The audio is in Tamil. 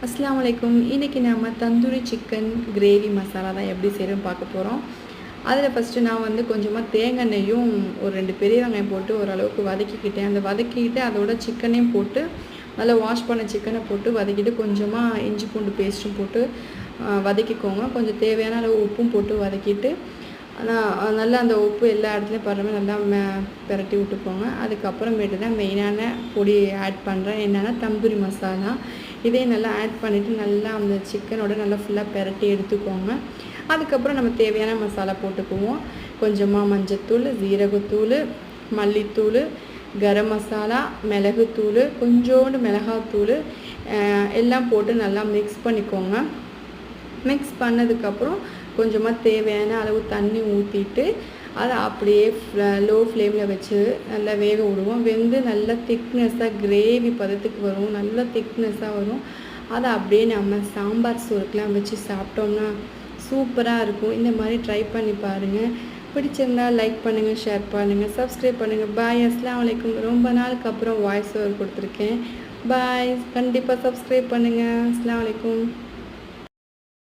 அஸ்ஸலாமு அலைக்கும். இன்றைக்கி நம்ம தந்தூரி சிக்கன் கிரேவி மசாலா தான் எப்படி செய்கிறோன்னு பார்க்க போகிறோம். அதில் ஃபஸ்ட்டு நான் வந்து கொஞ்சமாக தேங்காய் எண்ணெயும் ஒரு 2 பெரிய வெங்காயம் போட்டு ஓரளவுக்கு வதக்கிக்கிட்டேன். அந்த வதக்கிக்கிட்டு அதோட சிக்கனையும் போட்டு நல்லா வாஷ் பண்ண சிக்கனை போட்டு வதக்கிட்டு கொஞ்சமாக இஞ்சி பூண்டு பேஸ்ட்டும் போட்டு வதக்கிக்கோங்க. கொஞ்சம் தேவையான அளவு உப்பும் போட்டு வதக்கிட்டு நல்லா அந்த உப்பு எல்லா இடத்துலையும் படுற மாதிரி நல்லா பெரட்டி விட்டுக்கோங்க. அதுக்கப்புறமேட்டு தான் மெயினான பொடி ஆட் பண்ணுறேன். என்னென்னா தந்தூரி மசாலா. இதையும் நல்லா ஆட் பண்ணிவிட்டு நல்லா அந்த சிக்கனோட நல்லா ஃபுல்லாக பெரட்டி எடுத்துக்கோங்க. அதுக்கப்புறம் நம்ம தேவையான மசாலா போட்டுக்குவோம். கொஞ்சமாக மஞ்சத்தூள், ஜீரகத்தூள், மல்லித்தூள், கரம் மசாலா, மிளகுத்தூள், கொஞ்சோண்டு மிளகாத்தூள் எல்லாம் போட்டு நல்லா மிக்ஸ் பண்ணிக்கோங்க. மிக்ஸ் பண்ணதுக்கப்புறம் கொஞ்சமாக தேவையான அளவு தண்ணி ஊற்றிட்டு அதை அப்படியே லோ ஃப்ளேமில் வச்சு நல்லா வேக விடுவோம். வெந்து நல்லா திக்னஸ்ஸாக கிரேவி பதத்துக்கு வரும். நல்லா திக்னஸ்ஸாக வரும். அதை அப்படியே நம்ம சாம்பார் சோறுக்கெலாம் வச்சு சாப்பிட்டோம்னா சூப்பராக இருக்கும். இந்த மாதிரி ட்ரை பண்ணி பாருங்கள். பிடிச்சிருந்தா லைக் பண்ணுங்கள், ஷேர் பண்ணுங்கள், சப்ஸ்கிரைப் பண்ணுங்கள். பாய். அஸ்ஸலாமு அலைக்கும். ரொம்ப நாளுக்கு அப்புறம் வாய்ஸ் ஓவர் கொடுத்துருக்கேன். பாய். கண்டிப்பாக சப்ஸ்கிரைப் பண்ணுங்கள். அஸ்ஸலாமு அலைக்கும்.